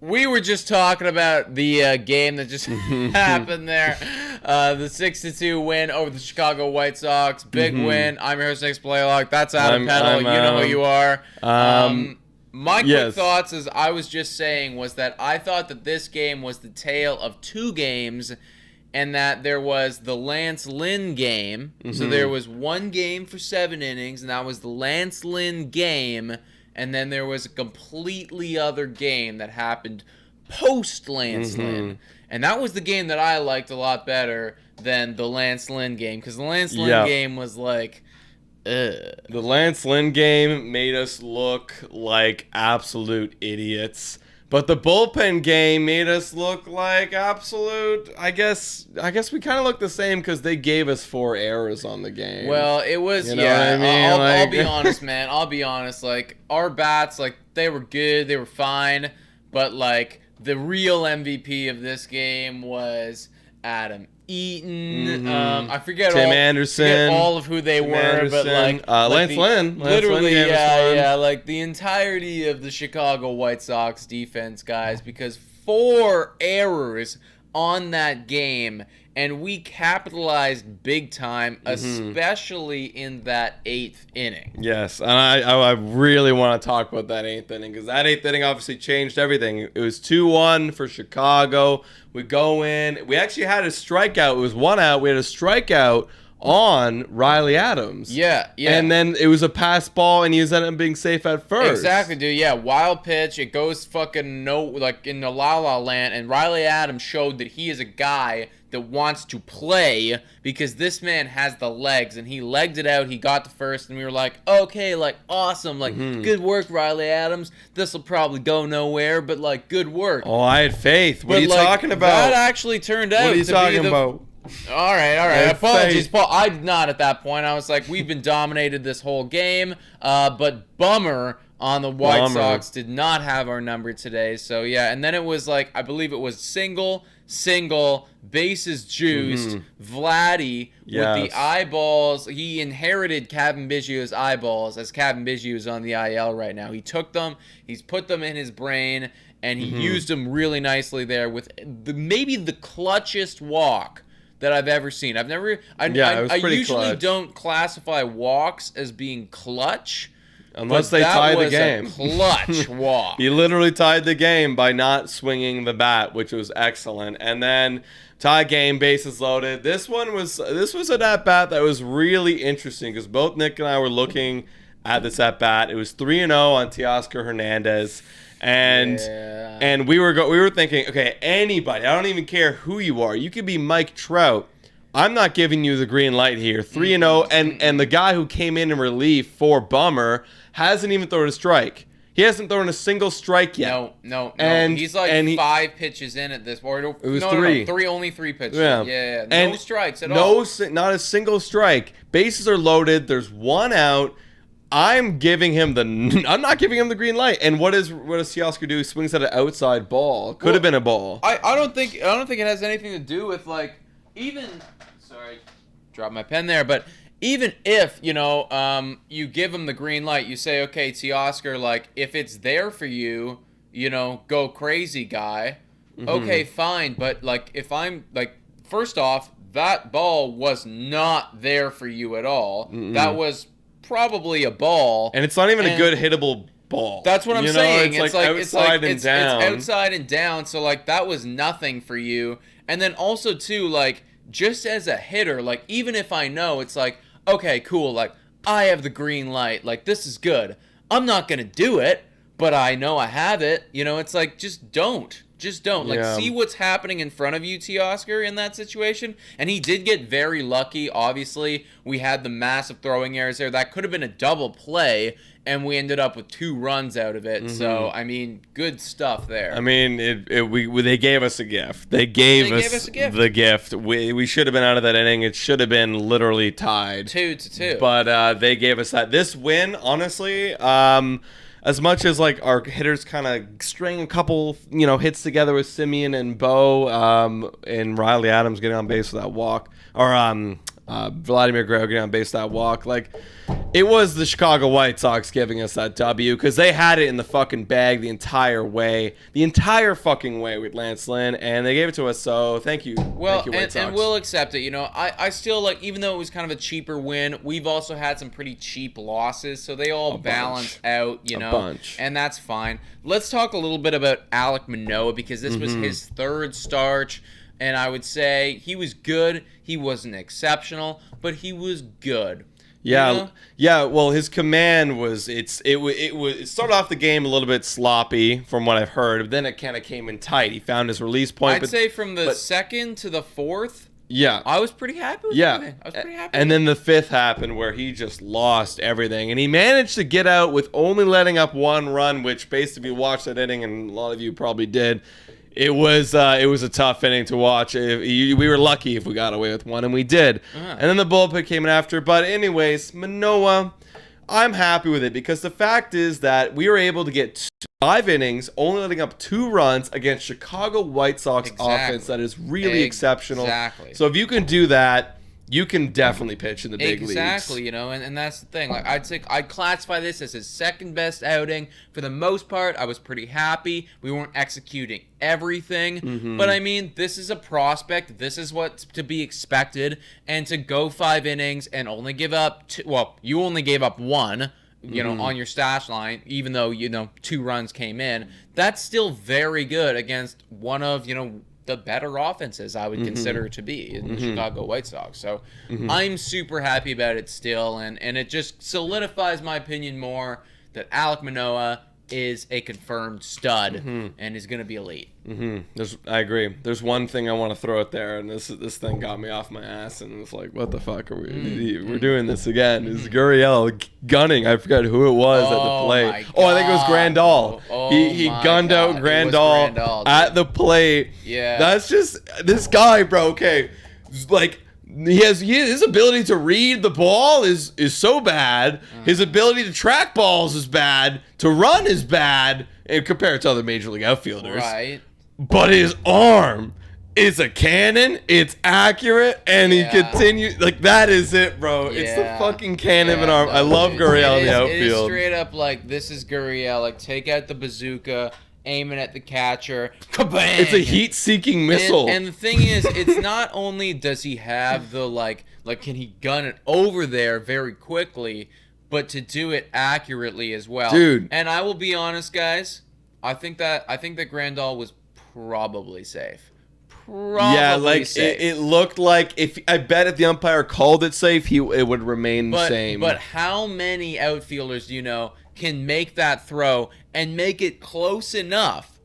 We were just talking about the game that just happened there. The 6-2 win over the Chicago White Sox. Big win. I'm your host, Nick Blaylock. That's Adam Peddle. You know who you are. My quick thoughts, as I was just saying, was that I thought that this game was the tale of two games, and that there was the Lance Lynn game. So there was one game for 7 innings, and that was the Lance Lynn game. And then there was a completely other game that happened post Lance Lynn. And that was the game that I liked a lot better than the Lance Lynn game. Because the Lance Lynn game was like, ugh. The Lance Lynn game made us look like absolute idiots. But the bullpen game made us look like absolute. I guess we kind of look the same because they gave us 4 errors on the game. Well, it was, you know what I mean? I'll be honest, man. I'll be honest. Like, our bats, like, they were good. They were fine. But, like, the real MVP of this game was Adam Eaton. I forget Tim Anderson, all of who they were, Anderson, but Lance Lynn. Literally, like the entirety of the Chicago White Sox defense, guys, because 4 errors on that game, and we capitalized big time, especially in that 8th inning. Yes, and I really want to talk about that 8th inning, because that 8th inning obviously changed everything. It was 2-1 for Chicago. We go in. We actually had a strikeout. It was 1 out. We had a strikeout on Riley Adams. Yeah. And then it was a pass ball, and he was ended up being safe at first. Exactly, dude. Yeah, wild pitch. It goes fucking like in the la-la land, and Riley Adams showed that he is a guy that wants to play, because this man has the legs, and he legged it out. He got the first, and we were like, okay, like, awesome. Like, good work, Riley Adams. This will probably go nowhere, but, like, good work. Oh, I had faith. What are you talking about? That actually turned out What are you talking about? All right. Apologies, Paul. I did not at that point. I was like, we've been dominated this whole game, but bummer on the White Sox did not have our number today. So, yeah, and then it was like, I believe it was single, bases juiced, Vladdy with the eyeballs. He inherited Kevin Biggio's eyeballs, as Kevin Biggio is on the IL right now. He took them, he's put them in his brain, and he used them really nicely there with maybe the clutchest walk that I've ever seen. I usually don't classify walks as being clutch, unless they tie the game. That was a clutch walk. He literally tied the game by not swinging the bat, which was excellent. And then tie game, bases loaded. This was an at bat that was really interesting, because both Nick and I were looking at this at bat. It was 3-0 on Teoscar Hernandez. And we were thinking, okay, anybody, I don't even care who you are. You could be Mike Trout. I'm not giving you the green light here. 3-0, and the guy who came in relief for Bummer hasn't even thrown a strike. He hasn't thrown a single strike yet. No. And he's like 5 pitches in at this point. It was 3. Only 3 pitches. Yeah. No strikes at all. Not a single strike. Bases are loaded. There's 1 out. I'm not giving him the green light. And what does Teoscar do? He swings at an outside ball. Could have been a ball. I don't think it has anything to do with, like, even, sorry, dropped my pen there, but even if, you give him the green light, you say, okay, Teoscar, like, if it's there for you, go crazy, guy. Okay, fine, but, like, if I'm, like, first off, that ball was not there for you at all. That was probably a ball. And it's not even a good hittable ball. That's what I'm saying. It's outside and down. It's outside and down, so, like, that was nothing for you. And then also, too, like, just as a hitter, like, even if I know, it's like, okay, cool, like, I have the green light, like, this is good. I'm not going to do it, but I know I have it. It's like, just don't. Like, see what's happening in front of you, Teoscar, in that situation. And he did get very lucky. Obviously, we had the massive throwing errors there. That could have been a double play, and we ended up with 2 runs out of it. So, I mean, good stuff there. I mean, they gave us a gift. They gave us the gift. We should have been out of that inning. It should have been literally tied 2-2. But they gave us that. This win, honestly, as much as, like, our hitters kind of string a couple, hits together with Simeon and Bo, and Riley Adams getting on base with that walk, or Vladimir Guerrero getting on base with that walk, like, It was the Chicago White Sox giving us that W because they had it in the fucking bag the entire fucking way with Lance Lynn, and they gave it to us. So thank you. Well, thank you, White Sox. And we'll accept it. You know, I still like, even though it was kind of a cheaper win, we've also had some pretty cheap losses, so they all balance out. You know, bunch. And that's fine. Let's talk a little bit about Alek Manoah because this was his third start, and I would say he was good. He wasn't exceptional, but he was good. Yeah, you know? yeah. Well, his command was it started off the game a little bit sloppy from what I've heard, but then it kind of came in tight. He found his release point. I'd say from the second to the fourth. Yeah, I was pretty happy with him. I was pretty happy. And then the fifth happened where he just lost everything, and he managed to get out with only letting up one run, which basically watched that inning, and a lot of you probably did. It was a tough inning to watch. We were lucky if we got away with one, and we did. And then the bullpen came in after. But anyways, Manoah, I'm happy with it because the fact is that we were able to get 5 innings, only letting up 2 runs against Chicago White Sox offense that is really exceptional. Exactly. So if you can do that, you can definitely pitch in the big leagues. Exactly, you know, and that's the thing. Like I'd classify this as his second best outing. For the most part, I was pretty happy. We weren't executing everything, but I mean, this is a prospect. This is what's to be expected. And to go 5 innings and only give up 2, well, you only gave up 1. You know, on your stash line, even though 2 runs came in, that's still very good against one of the better offenses I would consider to be in the Chicago White Sox. So I'm super happy about it still, and it just solidifies my opinion more that Alek Manoah is a confirmed stud and is going to be elite. I agree. There's one thing I want to throw out there, and this thing got me off my ass, and it's like, what the fuck are we? We're doing this again. Is Gurriel gunning? I forgot who it was at the plate. I think it was Grandal. He gunned out Grandal at the plate. Yeah, that's just this guy, bro. Okay, like. His ability to read the ball is so bad. His ability to track balls is bad. To run is bad, and compared to other major league outfielders. Right. But his arm is a cannon. It's accurate, and he continues. Like, that is it, bro. Yeah. It's the fucking cannon of an arm. I love Gurriel in the outfield. It is straight up like, this is Gurriel. Like, take out the bazooka, aiming at the catcher. Kabang! It's a heat-seeking missile. And the thing is, it's not only does he have the like can he gun it over there very quickly, but to do it accurately as well. Dude. And I will be honest, guys, I think that Grandal was probably safe. Safe. It looked like I bet if the umpire called it safe, it would remain the same. But how many outfielders do you know can make that throw and make it close enough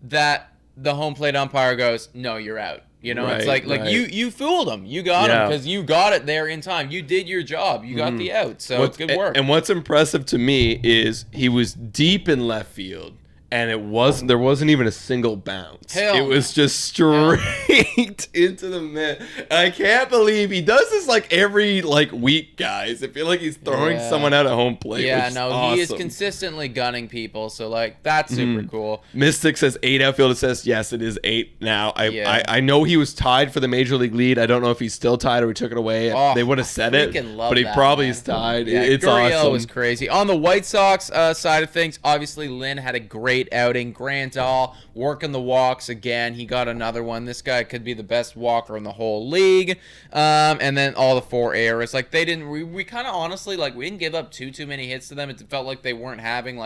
that the home plate umpire goes, "No, you're out." You know, it's like you fooled him. You got him because you got it there in time. You did your job. You got the out. So it's good work. And what's impressive to me is he was deep in left field. And there wasn't even a single bounce. It was just straight into the mid. And I can't believe he does this like every week, guys. I feel like he's throwing someone out at home plate. Yeah, awesome. He is consistently gunning people, so that's super cool. Mystic says 8 outfield. It says yes, it is 8 now. I know he was tied for the major league lead. I don't know if he's still tied or he took it away. They would have said it, but he probably is tied. Yeah, it's Gurriel awesome. was crazy. On the White Sox side of things, obviously Lynn had a great outing. Grandal working the walks again. He got another one. This guy could be the best walker in the whole league. And then all the 4 errors. Like, they didn't. We kind of honestly we didn't give up too many hits to them. It felt like they weren't having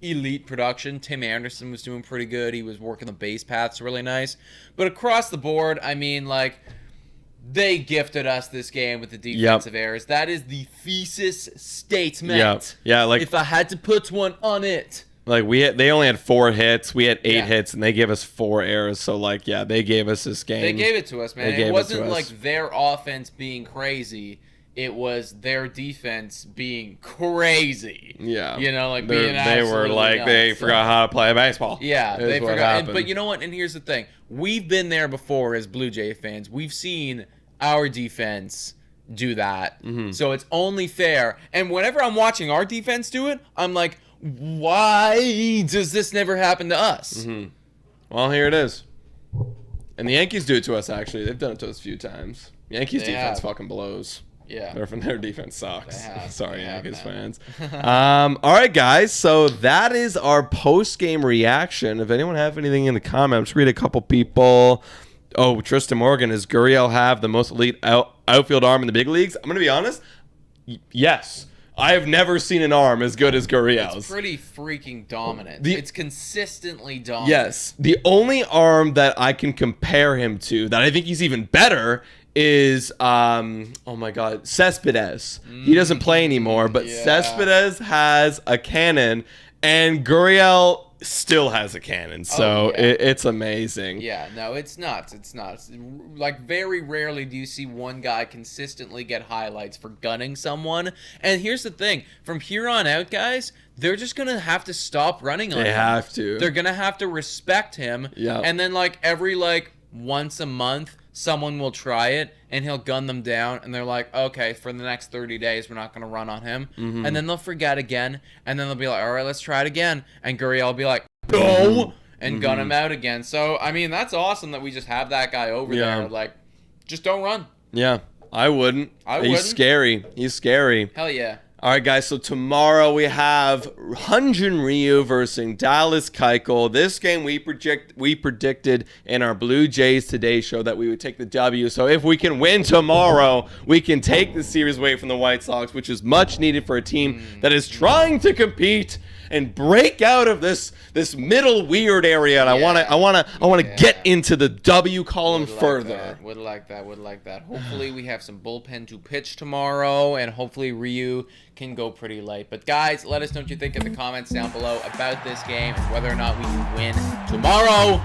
elite production. Tim Anderson was doing pretty good. He was working the base paths really nice. But across the board, I mean, they gifted us this game with the defensive errors. That is the thesis statement. Yeah. If I had to put one on it. They only had 4 hits. We had 8 hits, and they gave us 4 errors. So, they gave us this game. They gave it to us, man. It wasn't their offense being crazy. It was their defense being crazy. Yeah. Being they were nuts. They forgot how to play baseball. Yeah, they forgot. But you know what? And here's the thing. We've been there before as Blue Jay fans. We've seen our defense do that. So it's only fair. And whenever I'm watching our defense do it, I'm like, why does this never happen to us? Well, here it is. And the Yankees do it to us, actually. They've done it to us a few times. Yankees defense fucking blows. Yeah. Their defense sucks. Sorry, they have, Yankees fans. All right, guys. So that is our post-game reaction. If anyone have anything in the comments, read a couple people. Oh, Tristan Morgan, does Gurriel have the most elite outfield arm in the big leagues? I'm going to be honest. Yes. I have never seen an arm as good as Gurriel's. It's pretty freaking dominant. It's consistently dominant. Yes. The only arm that I can compare him to that I think he's even better is oh my god, Cespedes. He doesn't play anymore, but Cespedes has a cannon and Gurriel still has a cannon. So it's amazing. Yeah, no, it's nuts. It's nuts. Like, very rarely do you see one guy consistently get highlights for gunning someone. And here's the thing, from here on out, guys, they're just gonna have to stop running on him. They have to. They're gonna have to respect him. Yeah. And then every once a month, someone will try it and he'll gun them down, and they're like, okay, for the next 30 days we're not going to run on him. And then they'll forget again, and then they'll be like, all right, let's try it again, and Gurriel will be like, no, and gun him out again. So I mean, that's awesome that we just have that guy over there. Just don't run. Yeah, I wouldn't. He's scary. Hell yeah. All right, guys, so tomorrow we have Hyunjin Ryu versus Dallas Keuchel. This game we predicted in our Blue Jays Today show that we would take the W. So if we can win tomorrow, we can take the series away from the White Sox, which is much needed for a team that is trying to compete and break out of this middle weird area. And I want to get into the W column further. Would like that. Hopefully we have some bullpen to pitch tomorrow, and hopefully Ryu can go pretty late. But guys, let us know what you think in the comments down below about this game and whether or not we can win tomorrow.